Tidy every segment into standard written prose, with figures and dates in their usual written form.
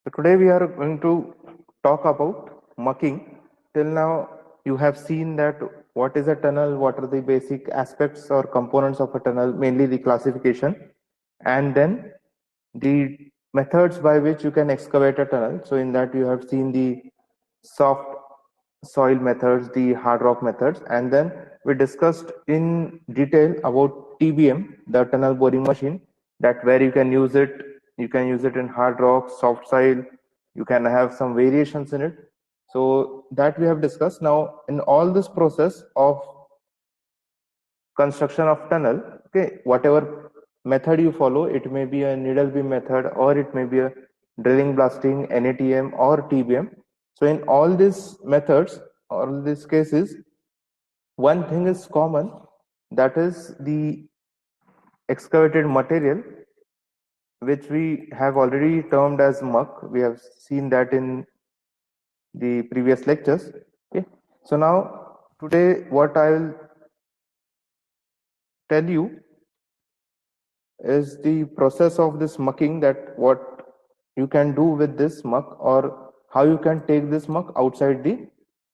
So today we are going to talk about mucking. Till now, you have seen that what is a tunnel, what are the basic aspects or components of a tunnel, mainly the classification, and then the methods by which you can excavate a tunnel. So in that you have seen the soft soil methods, the hard rock methods, and then we discussed in detail about TBM, the tunnel boring machine, that where you can use it. You can use it in hard rock, soft soil. You can have some variations in it. So that we have discussed. Now, in all this process of construction of tunnel, okay, whatever method you follow, it may be a needle beam method or it may be a drilling blasting, NATM or TBM. So in all these methods, all these cases, one thing is common, that is the excavated material, which we have already termed as muck. We have seen that in the previous lectures. Okay. So now today what I will tell you is the process of this mucking, that what you can do with this muck or how you can take this muck outside the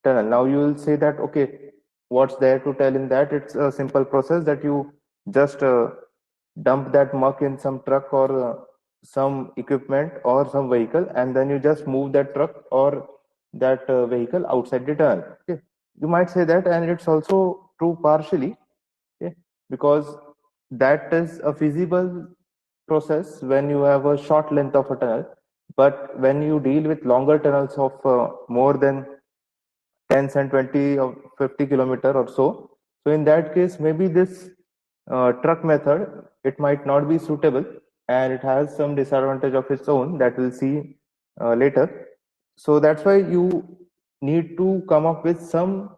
tunnel. Now you will say that, okay, what's there to tell in that? It's a simple process that you just dump that muck in some truck or some equipment or some vehicle, and then you just move that truck or that vehicle outside the tunnel. Okay. You might say that, and it's also true partially. Okay. Because that is a feasible process when you have a short length of a tunnel, but when you deal with longer tunnels of more than 10 and 20 or 50 kilometer or so, so in that case maybe this truck method, it might not be suitable, and it has some disadvantage of its own that we'll see later. So that's why you need to come up with some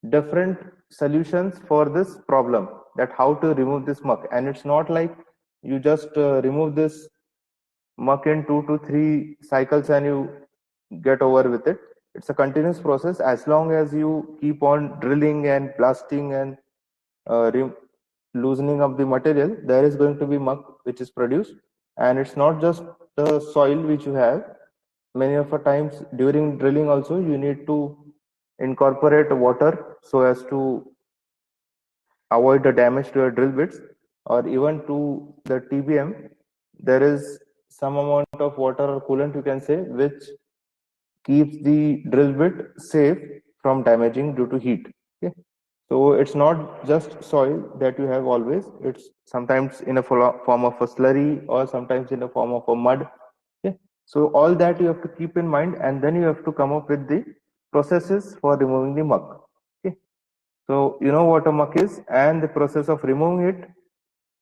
different solutions for this problem, that how to remove this muck. And it's not like you just remove this muck in 2 to 3 cycles and you get over with it. It's a continuous process. As long as you keep on drilling and blasting and uh, re- loosening up the material, there is going to be muck which is produced. And it's not just the soil which you have. Many of the times during drilling also you need to incorporate water so as to avoid the damage to your drill bits, or even to the TBM, there is some amount of water or coolant, you can say, which keeps the drill bit safe from damaging due to heat. Okay. So it's not just soil that you have always, it's sometimes in a form of a slurry or sometimes in a form of a mud. Okay. So all that you have to keep in mind, and then you have to come up with the processes for removing the muck. Okay. So you know what a muck is, and the process of removing it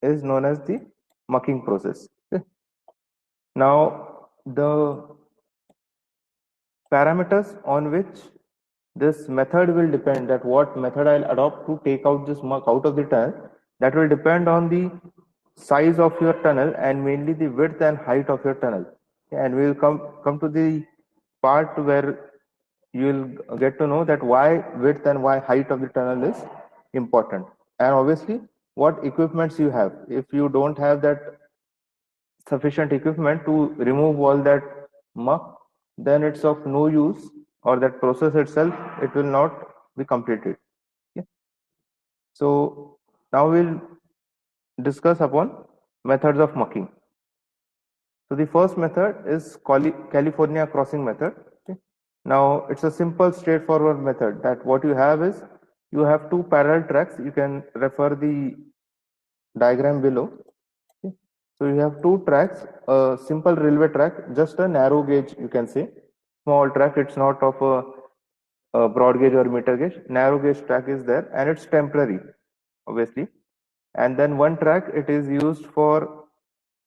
is known as the mucking process. Okay. Now the parameters on which this method will depend, that what method I'll adopt to take out this muck out of the tunnel, that will depend on the size of your tunnel and mainly the width and height of your tunnel. Okay. And we will come to the part where you will get to know that why width and why height of the tunnel is important, and obviously what equipments you have. If you don't have that sufficient equipment to remove all that muck, then it's of no use, or that process itself, it will not be completed. Okay. So now we'll discuss upon methods of mucking. So the first method is California crossing method. Okay. Now it's a simple, straightforward method, that what you have is you have two parallel tracks. You can refer the diagram below. Okay. So you have two tracks, a simple railway track, just a narrow gauge, you can say, small track. It's not of a broad gauge or meter gauge. Narrow gauge track is there, and it's temporary, obviously. And then one track, it is used for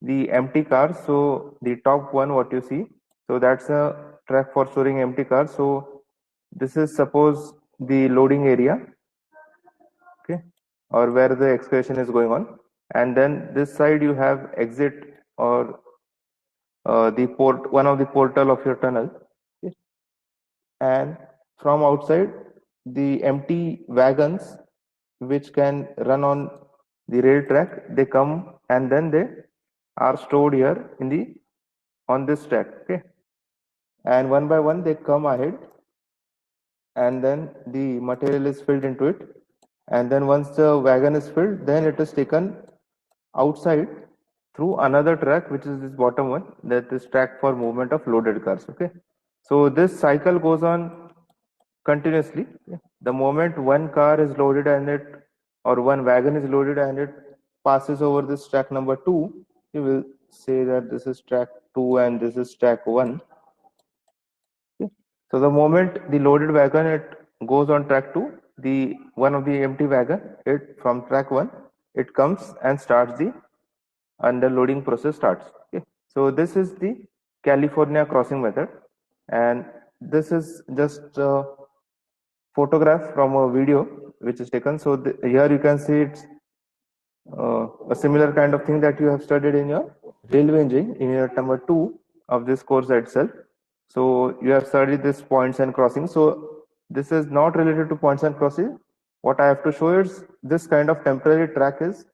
the empty cars. So the top one, what you see, so that's a track for storing empty cars. So this is, suppose, the loading area, okay, or where the excavation is going on. And then this side you have exit, or the port, one of the portal of your tunnel. Okay. And from outside, the empty wagons which can run on the rail track, they come and then they are stored here in the on this track. Okay. and one by one they come ahead, and then the material is filled into it, and then once the wagon is filled, then it is taken outside through another track, which is this bottom one, that is track for movement of loaded cars. Okay, so this cycle goes on continuously. The moment one car is loaded and it, or one wagon is loaded and it passes over this track number 2, you will say that this is track 2 and this is track 1. Okay. So the moment the loaded wagon it goes on track 2, the one of the empty wagon, it from track 1, it comes and starts the underloading process starts. Okay. So this is the California crossing method, and this is just a photograph from a video which is taken. So here you can see it's a similar kind of thing that you have studied in your railway engineering in your number 2 of this course itself. So you have studied this points and crossing. So this is not related to points and crossing. What I have to show is this kind of temporary track is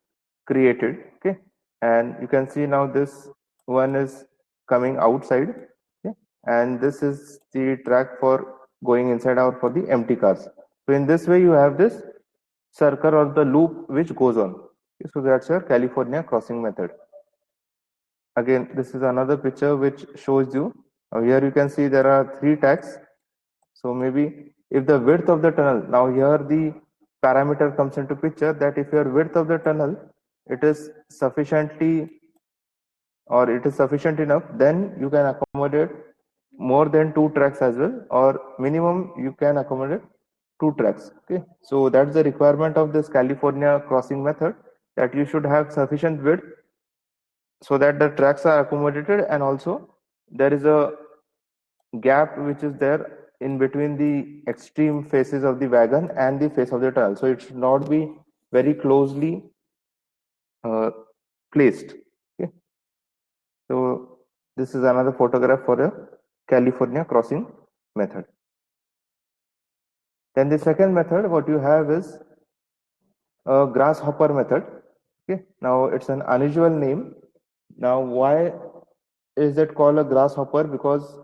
created. Okay, and you can see now this one is coming outside. Okay, and this is the track for going inside or for the empty cars. So in this way you have this circle or the loop which goes on. Okay, so that's your California crossing method. Again, this is another picture which shows you. Here you can see there are 3 tracks. So maybe if the width of the tunnel, now here the parameter comes into picture, that if your width of the tunnel it is sufficiently, or it is sufficient enough, then you can accommodate more than 2 tracks as well, or minimum you can accommodate 2 tracks. Okay, so that's the requirement of this California crossing method, that you should have sufficient width so that the tracks are accommodated, and also there is a gap which is there in between the extreme faces of the wagon and the face of the tunnel, so it should not be very closely uh, placed. Okay, so this is another photograph for a California crossing method. Then the second method what you have is a grasshopper method. Okay, now it's an unusual name. Now why is it called a grasshopper? Because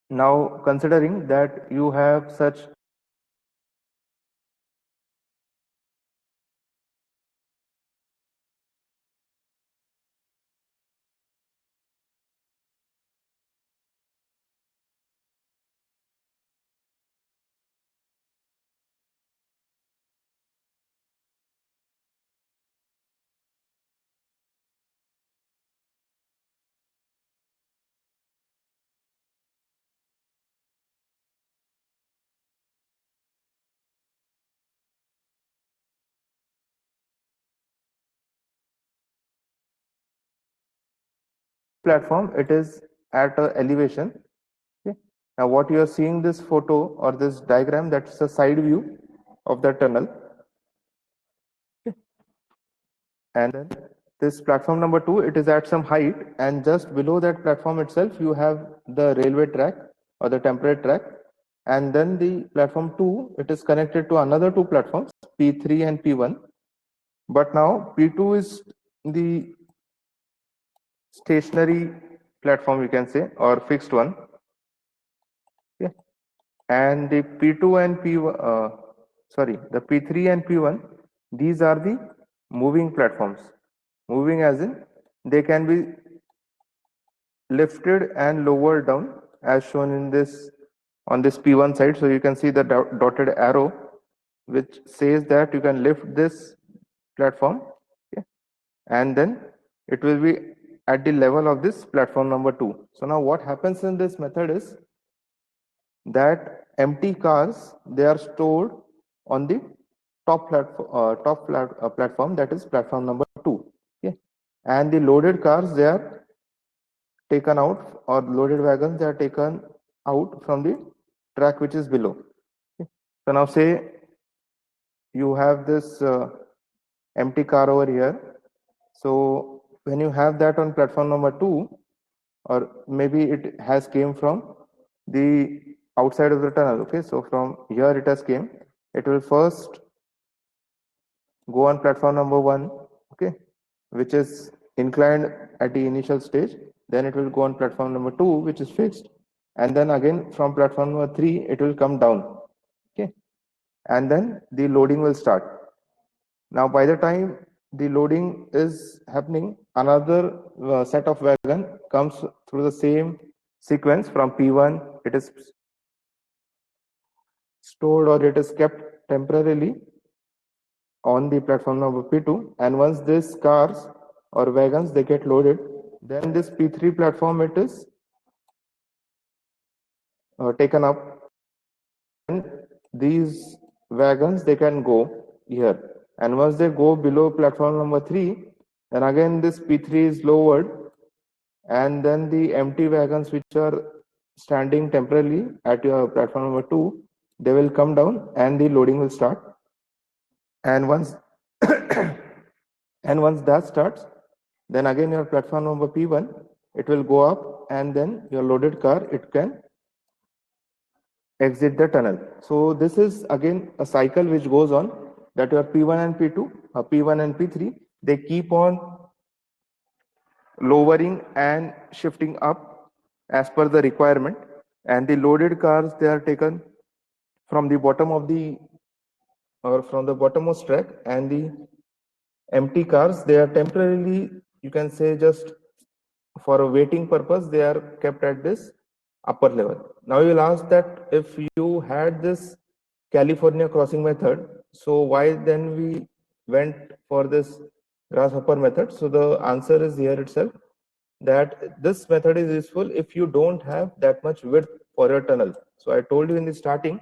now considering that you have such platform, it is at a elevation. Okay. Now what you are seeing this photo or this diagram, that's a side view of the tunnel. Okay. And then this platform number 2, it is at some height, and just below that platform itself you have the railway track or the temporary track, and then the platform 2, it is connected to another 2 platforms, P3 and P1. But now P2 is the stationary platform, you can say, or fixed one. Okay. And the P2 and the P3 and P1, these are the moving platforms. Moving as in they can be lifted and lowered down as shown in this on this P1 side. So you can see the dotted arrow which says that you can lift this platform. Okay, and then it will be at the level of this platform number 2. So now what happens in this method is that empty cars, they are stored on the platform, that is platform number 2. Okay, and the loaded cars, they are taken out, or loaded wagons, they are taken out from the track which is below. Okay. So now say you have this empty car over here. So when you have that on platform number 2, or maybe it has came from the outside of the tunnel. Okay, so from here it has came, it will first go on platform number 1. Okay, which is inclined at the initial stage, then it will go on platform number 2 which is fixed, and then again from platform number 3 it will come down. Okay, and then the loading will start. Now by the time the loading is happening, another set of wagon comes through the same sequence from P1. It is stored or it is kept temporarily on the platform number P2, and once these cars or wagons they get loaded, then this P3 platform it is taken up, and these wagons they can go here, and once they go below platform number 3, then again this P3 is lowered, and then the empty wagons which are standing temporarily at your platform number 2, they will come down and the loading will start. And once and once that starts, then again your platform number P1 it will go up, and then your loaded car it can exit the tunnel. So this is again a cycle which goes on, that your P1 and P2, P1 and P3, they keep on lowering and shifting up as per the requirement, and the loaded cars they are taken from the bottom of the or from the bottommost track, and the empty cars they are temporarily, you can say, just for a waiting purpose they are kept at this upper level. Now you'll ask that if you had this California crossing method, so why then we went for this grasshopper method? So the answer is here itself, that this method is useful if you don't have that much width for your tunnel. So I told you in the starting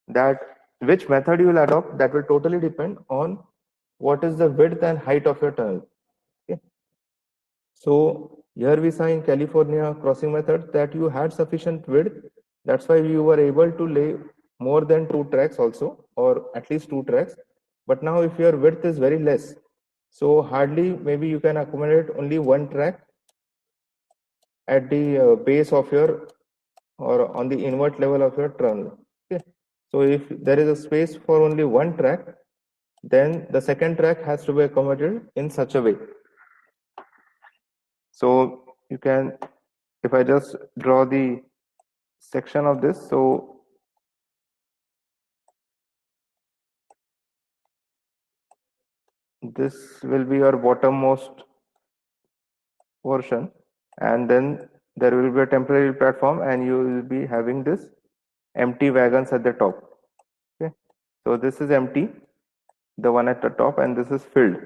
that which method you will adopt, that will totally depend on what is the width and height of your tunnel. Okay. So here we saw in California crossing method that you had sufficient width. That's why you were able to lay more than 2 tracks also, or at least 2 tracks. But now if your width is very less, so hardly maybe you can accommodate only 1 track at the base of your or on the invert level of your tunnel. Okay. So if there is a space for only 1 track, then the second track has to be accommodated in such a way. So you can, if I just draw the section of this, so this will be your bottommost portion, and then there will be a temporary platform, and you will be having this empty wagons at the top. Okay, so this is empty, the one at the top, and this is filled,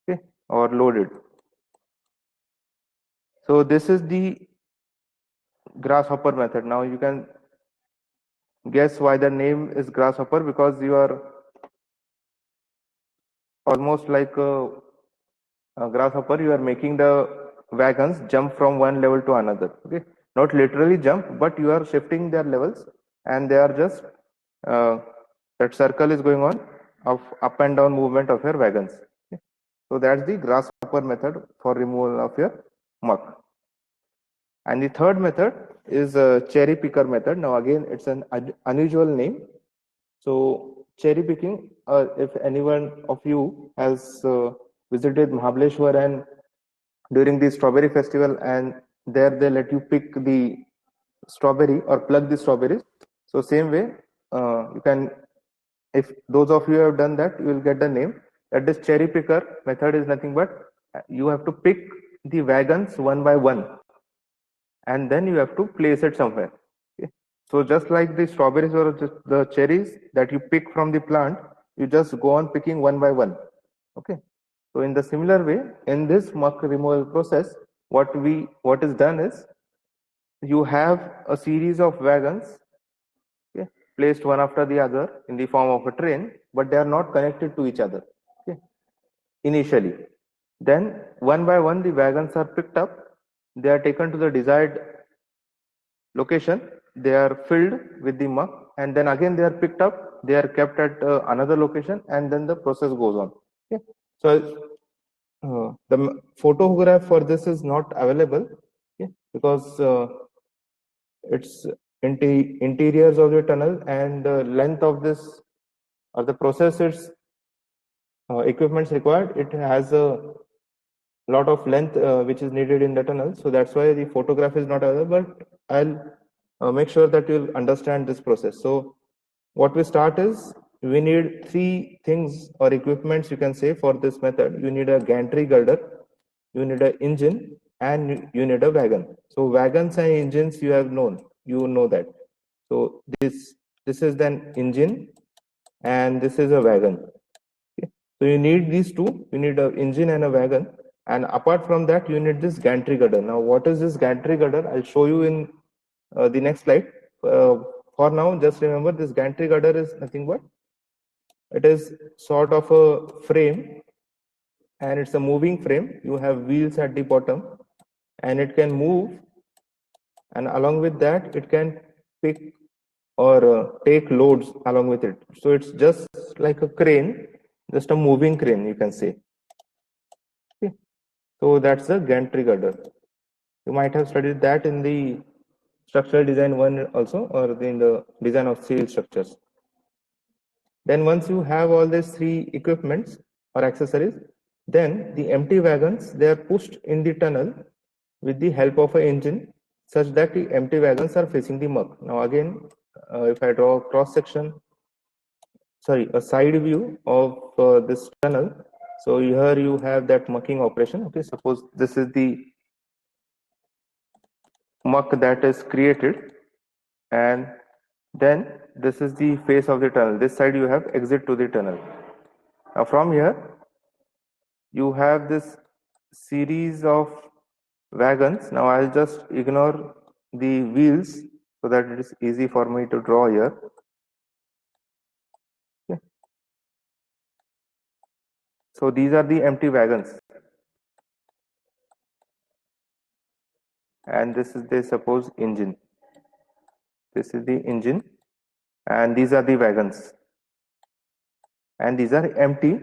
okay, or loaded. So this is the grasshopper method. Now you can guess why the name is grasshopper, because you are almost like a grasshopper, you are making the wagons jump from one level to another. Okay, not literally jump, but you are shifting their levels, and they are just that circle is going on of up and down movement of your wagons. Okay? So that's the grasshopper method for removal of your muck. And the third method is a cherry picker method. Now again, it's an unusual name. So cherry picking, if anyone of you has visited Mahabaleshwar and during the strawberry festival, and there they let you pick the strawberry or pluck the strawberries. So same way, you can, if those of you have done that, you will get the name. That this cherry picker method is nothing but you have to pick the wagons one by one, and then you have to place it somewhere. Okay? So just like the strawberries or just the cherries that you pick from the plant, you just go on picking one by one. Okay. So in the similar way, in this muck removal process, what is done is you have a series of wagons, okay, placed one after the other in the form of a train, but they are not connected to each other. Okay. Initially, then one by one the wagons are picked up, they are taken to the desired location, they are filled with the muck, and then again they are picked up, they are kept at another location, and then the process goes on. Okay. So the photograph for this is not available, okay, because it's interiors of the tunnel, and the length of this or the process, its equipments required, it has a lot of length which is needed in the tunnel. So that's why the photograph is not available, but I'll make sure that you'll understand this process. So what we start is we need three things or equipments, you can say, for this method. You need a gantry girder, you need an engine, and you need a wagon. So wagons and engines you have known, you know that. So this is then engine and this is a wagon. Okay. So you need these two, you need an engine and a wagon, and apart from that you need this gantry girder. Now what is this gantry girder? I'll show you in the next slide. For now, just remember this gantry girder is nothing but it is sort of a frame, and it's a moving frame. You have wheels at the bottom and it can move, and along with that it can pick or take loads along with it. So it's just like a crane, just a moving crane, you can say. Okay. So that's the gantry girder. You might have studied that in the structural design one also, or in the design of civil structures. Then once you have all these three equipments or accessories, then the empty wagons, they are pushed in the tunnel with the help of an engine such that the empty wagons are facing the muck. Now again, if I draw a cross section, sorry, a side view of this tunnel. So here you have that mucking operation. Okay, suppose this is the muck that is created, and then this is the face of the tunnel. This side you have exit to the tunnel. Now from here you have this series of wagons. Now I'll just ignore the wheels so that it is easy for me to draw here. Okay. So these are the empty wagons, and this is the suppose engine. This is the engine, and these are the wagons, and these are empty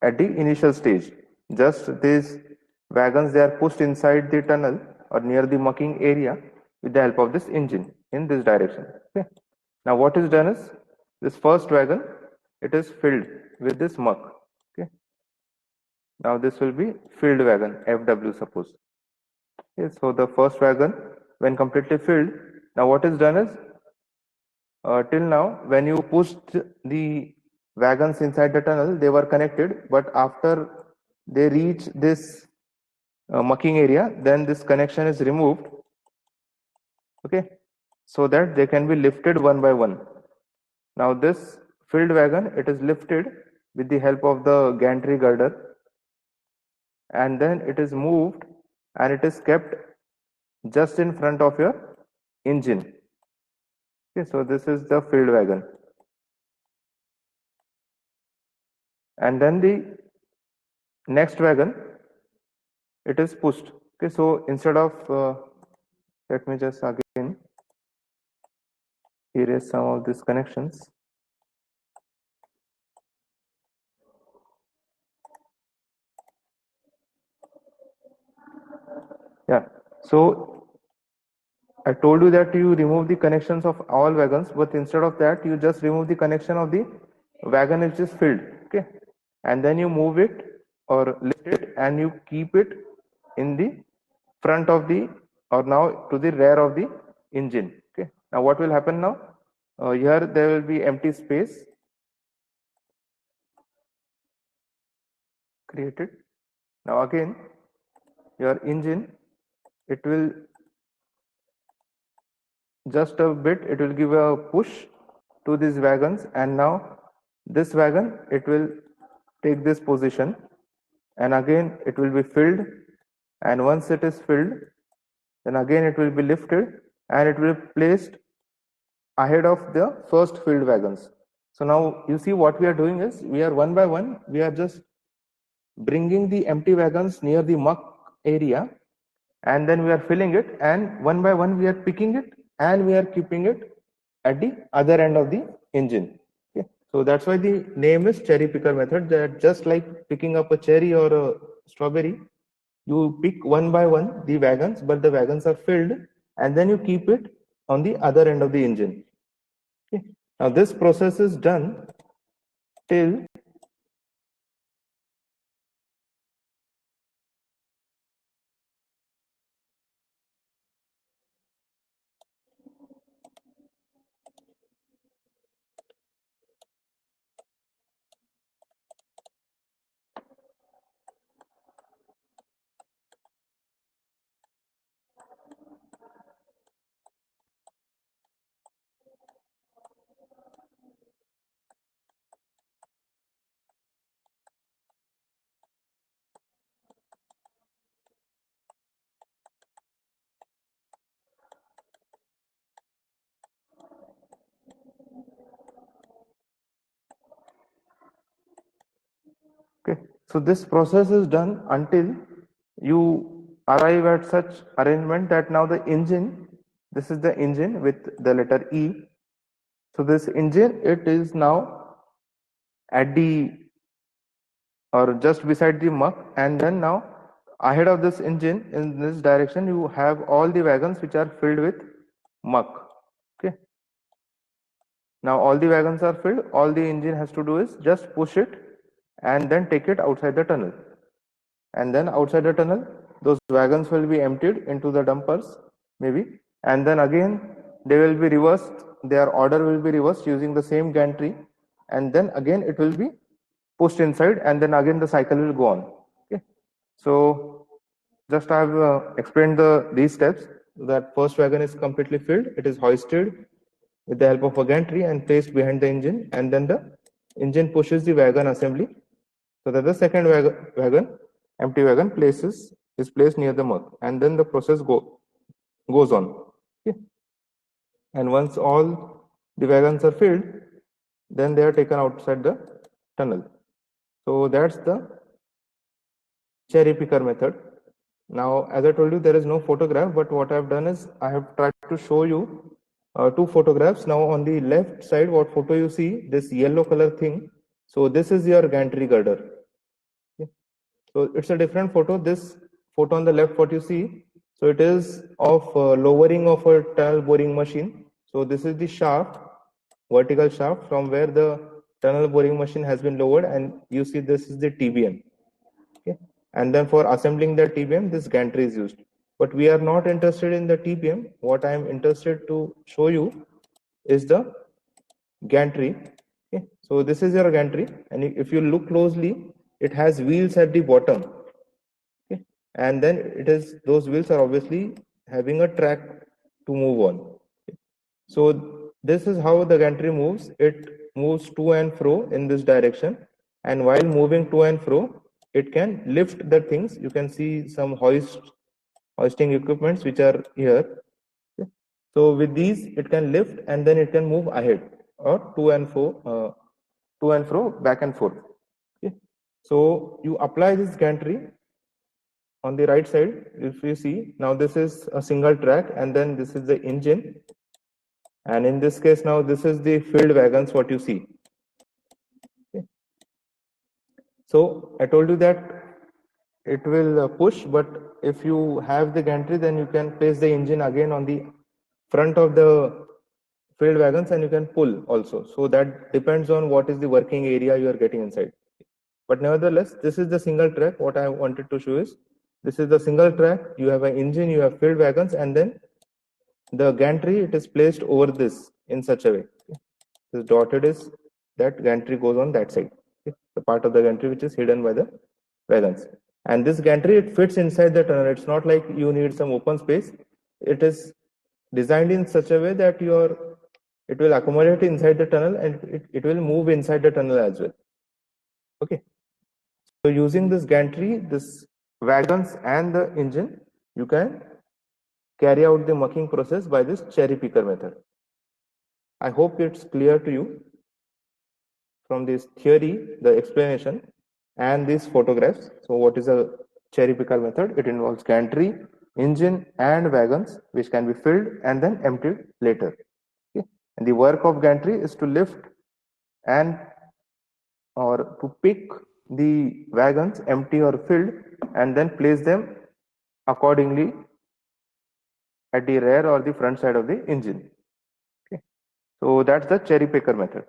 at the initial stage. Just these wagons, they are pushed inside the tunnel or near the mucking area with the help of this engine in this direction. Okay. Now what is done is this first wagon, it is filled with this muck. Okay. Now this will be filled wagon, FW suppose. Okay. So the first wagon, when completely filled, now what is done is till now, when you pushed the wagons inside the tunnel, they were connected, but after they reach this mucking area, then this connection is removed, okay, so that they can be lifted one by one. Now this filled wagon, it is lifted with the help of the gantry girder, and then it is moved and it is kept just in front of your engine. Okay, so this is the filled wagon. And then the next wagon, it is pushed. Okay, so instead of let me just again erase some of these connections. Yeah, so I told you that you remove the connections of all wagons, but instead of that you just remove the connection of the wagon which is filled. Okay, and then you move it or lift it and you keep it in the front of the, or now to the rear of the engine. Okay, now what will happen now? Here there will be empty space created. Now again your engine, it will just a bit, it will give a push to these wagons, and now this wagon, it will take this position, and again it will be filled, and once it is filled, then again it will be lifted and it will be placed ahead of the first filled wagons. So now you see what we are doing is we are one by one, we are just bringing the empty wagons near the muck area, and then we are filling it, and one by one we are picking it and we are keeping it at the other end of the engine. Okay. So that's why the name is cherry picker method, that just like picking up a cherry or a strawberry, you pick one by one the wagons, but the wagons are filled, and then you keep it on the other end of the engine. Okay. Now this process is done till So this process is done until you arrive at such arrangement that now the engine, this is the engine with the letter E. So this engine, it is now at the or just beside the muck, and then now ahead of this engine in this direction you have all the wagons which are filled with muck. Okay. Now all the wagons are filled, all the engine has to do is just push it and then take it outside the tunnel. And then outside the tunnel, those wagons will be emptied into the dumpers, maybe, and then again they will be reversed, their order will be reversed using the same gantry, and then again it will be pushed inside, and then again the cycle will go on. Okay. So just I have explained these steps. That first wagon is completely filled, it is hoisted with the help of a gantry and placed behind the engine, and then the engine pushes the wagon assembly so that the second wagon, empty wagon, is placed near the muck, and then the process goes on. Okay. And once all the wagons are filled, then they are taken outside the tunnel. So that's the cherry picker method. Now, as I told you, there is no photograph, but what I have done is I have tried to show you two photographs. Now, on the left side, what photo you see, this yellow color thing. So this is your gantry girder. Okay. So it's a different photo. This photo on the left, what you see, so it is of lowering of a tunnel boring machine. So this is the shaft, vertical shaft from where the tunnel boring machine has been lowered, and you see this is the TBM. Okay. And then for assembling the TBM, this gantry is used. But we are not interested in the TBM. What I am interested to show you is the gantry. Okay. So this is your gantry, and if you look closely, it has wheels at the bottom. Okay. And then it is, those wheels are obviously having a track to move on. Okay. So this is how the gantry moves. It moves to and fro in this direction, and while moving to and fro, it can lift the things. You can see some hoisting equipments which are here. Okay. So with these, it can lift and then it can move ahead or to and fro, back and forth. Okay. So you apply this gantry on the right side. If you see, now this is a single track, and then this is the engine, and in this case now this is the filled wagons what you see. Okay. So I told you that it will push, but if you have the gantry, then you can place the engine again on the front of the filled wagons, and you can pull also. So that depends on what is the working area you are getting inside. But nevertheless, this is the single track. What I wanted to show is, this is the single track. You have an engine, you have filled wagons, and then the gantry, it is placed over this in such a way. This dotted is that gantry goes on that side. Okay. The part of the gantry which is hidden by the wagons. And this gantry, it fits inside the tunnel. It's not like you need some open space. It is designed in such a way that it will accommodate inside the tunnel, and it will move inside the tunnel as well. Okay. So using this gantry, this wagons and the engine, you can carry out the mucking process by this cherry picker method. I hope it's clear to you from this theory, the explanation, and these photographs. So what is a cherry picker method? It involves gantry, engine, and wagons, which can be filled and then emptied later. Okay. And the work of gantry is to lift and or to pick the wagons, empty or filled, and then place them accordingly at the rear or the front side of the engine. Okay. So that's the cherry picker method.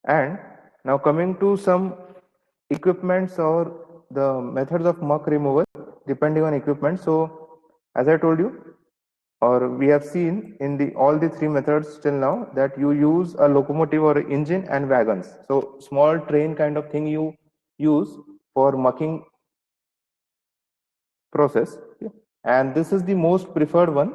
And now coming to some equipments or the methods of muck removal depending on equipment. So as I told you, or we have seen in the all the three methods till now, that you use a locomotive or engine and wagons. So small train kind of thing you use for mucking process. Okay. And this is the most preferred one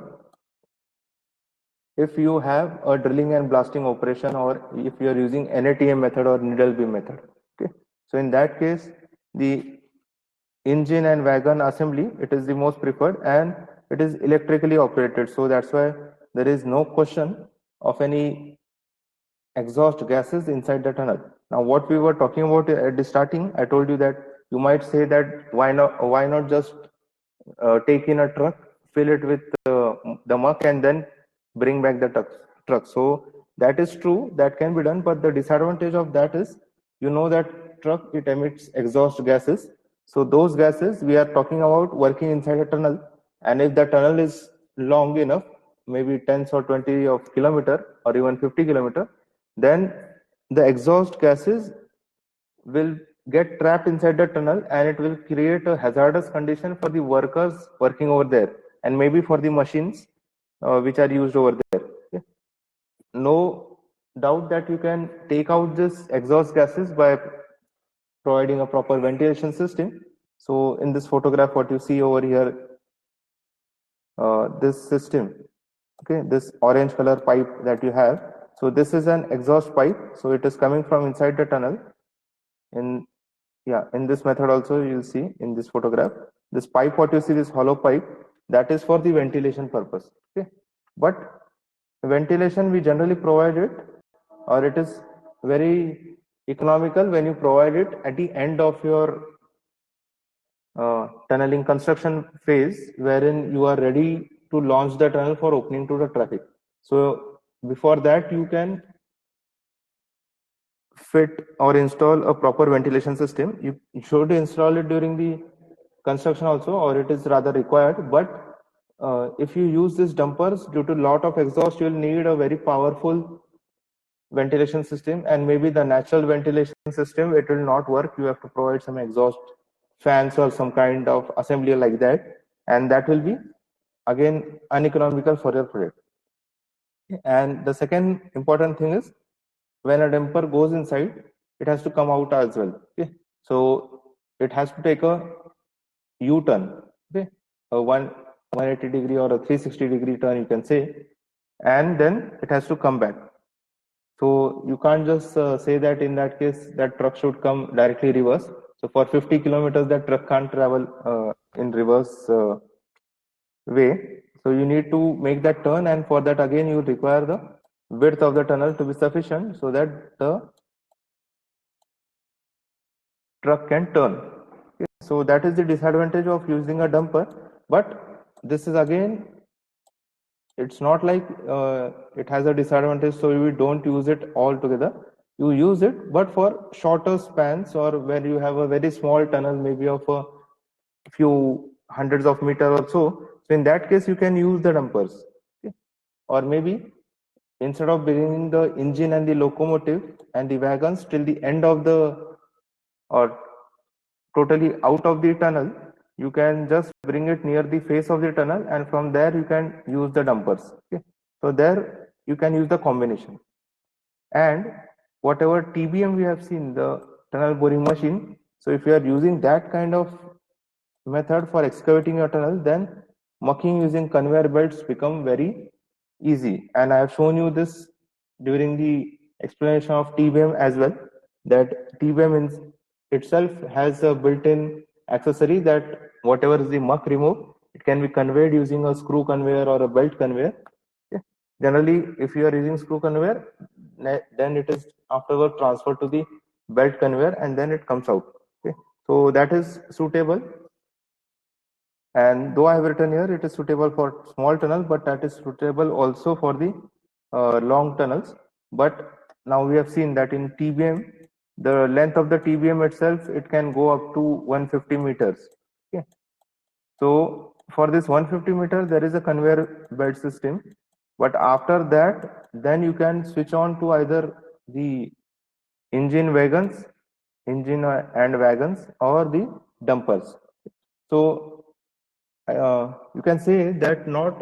if you have a drilling and blasting operation, or if you are using NATM method or needle beam method. Okay. So in that case, the engine and wagon assembly, it is the most preferred, and it is electrically operated. So that's why there is no question of any exhaust gases inside the tunnel. Now, what we were talking about at the starting, I told you that you might say that why not just take in a truck, fill it with the muck, and then bring back the truck. So that is true, that can be done, but the disadvantage of that is, you know, that truck, it emits exhaust gases. So those gases, we are talking about working inside a tunnel, and if the tunnel is long enough, maybe 10 or 20 of kilometer or even 50 kilometer, then the exhaust gases will get trapped inside the tunnel, and it will create a hazardous condition for the workers working over there, and maybe for the machines which are used over there. Okay? No doubt that you can take out this exhaust gases by providing a proper ventilation system. So in this photograph, what you see over here, this system, okay, this orange color pipe that you have, so this is an exhaust pipe, so it is coming from inside the tunnel. In this method also, you'll see in this photograph, this pipe, what you see, this hollow pipe, that is for the ventilation purpose. Okay, but ventilation we generally provide it, or it is very economical when you provide it at the end of your tunneling construction phase, wherein you are ready to launch the tunnel for opening to the traffic. So before that, you can fit or install a proper ventilation system. You should install it during the construction also, or it is rather required. But if you use these dumpers, due to lot of exhaust, you will need a very powerful ventilation system, and maybe the natural ventilation system, it will not work. You have to provide some exhaust fans or some kind of assembly like that, and that will be again uneconomical for your project. And the second important thing is, when a dumper goes inside, it has to come out as well. Okay, so it has to take a U-turn, okay, a 180 degree or a 360-degree turn, you can say, and then it has to come back. So you can't just say that in that case that truck should come directly reverse. So for 50 kilometers, that truck can't travel in reverse way. So you need to make that turn, and for that again you require the width of the tunnel to be sufficient so that the truck can turn. Okay. So that is the disadvantage of using a dumper. But this is again, it's not like it has a disadvantage, so we don't use it altogether. You use it, but for shorter spans, or when you have a very small tunnel, maybe of a few hundreds of meters or so. So in that case, you can use the dumpers. Okay. Or maybe instead of bringing the engine and the locomotive and the wagons till the end of the, or totally out of the tunnel, you can just bring it near the face of the tunnel, and from there you can use the dumpers. Okay. So there you can use the combination. And whatever TBM we have seen, the tunnel boring machine, so if you are using that kind of method for excavating your tunnel, then mucking using conveyor belts become very easy. And I have shown you this during the explanation of TBM as well, that TBM in itself has a built-in accessory that whatever is the muck removed, it can be conveyed using a screw conveyor or a belt conveyor. Okay. Generally, if you are using screw conveyor, then it is afterward transferred to the belt conveyor, and then it comes out. Okay. So that is suitable. And though I have written here, it is suitable for small tunnel, but that is suitable also for the long tunnels. But now we have seen that in TBM, the length of the TBM itself, it can go up to 150 meters. Okay. So for this 150 meters, there is a conveyor belt system. But after that, then you can switch on to either the engine wagons, engine and wagons, or the dumpers. So you can say that not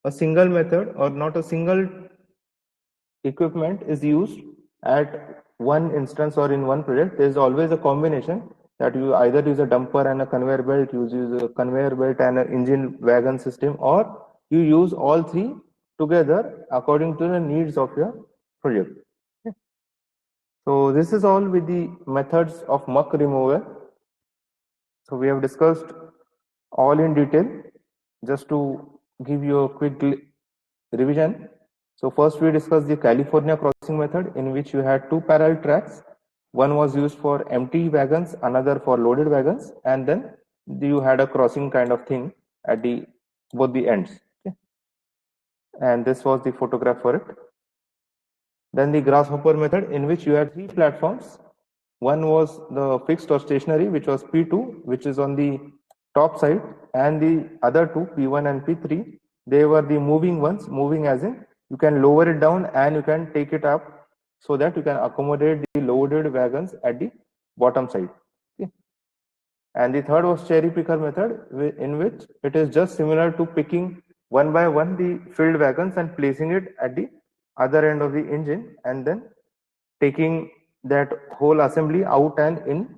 a single method or not a single equipment is used at one instance or in one project. There is always a combination, that you either use a dumper and a conveyor belt, you use a conveyor belt and an engine wagon system, or you use all three together according to the needs of your project. Okay. So this is all with the methods of muck removal. So we have discussed all in detail. Just to give you a quick revision. So first we discussed the California crossing method, in which you had two parallel tracks, One was used for empty wagons, another for loaded wagons, and then you had a crossing kind of thing at the both the ends. Okay. And this was the photograph for it. Then the grasshopper method, in which you had three platforms. One was the fixed or stationary, which was P2, which is on the top side, and the other two, P1 and P3, they were the moving ones, moving as in you can lower it down and you can take it up so that you can accommodate the loaded wagons at the bottom side. Okay. And the third was cherry picker method, in which it is just similar to picking one by one the filled wagons and placing it at the other end of the engine, and then taking that whole assembly out and in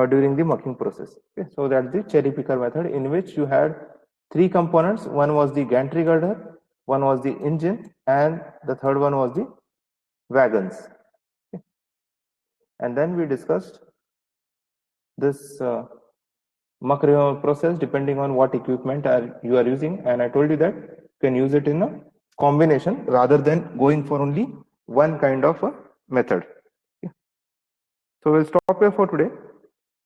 during the mucking process. Okay. So that's the cherry picker method, in which you had three components. One was the gantry girder, one was the engine, and the third one was the wagons. Okay. And then we discussed this muck removal process depending on what equipment you are using, and I told you that you can use it in a combination rather than going for only one kind of a method. Okay. So we'll stop here for today.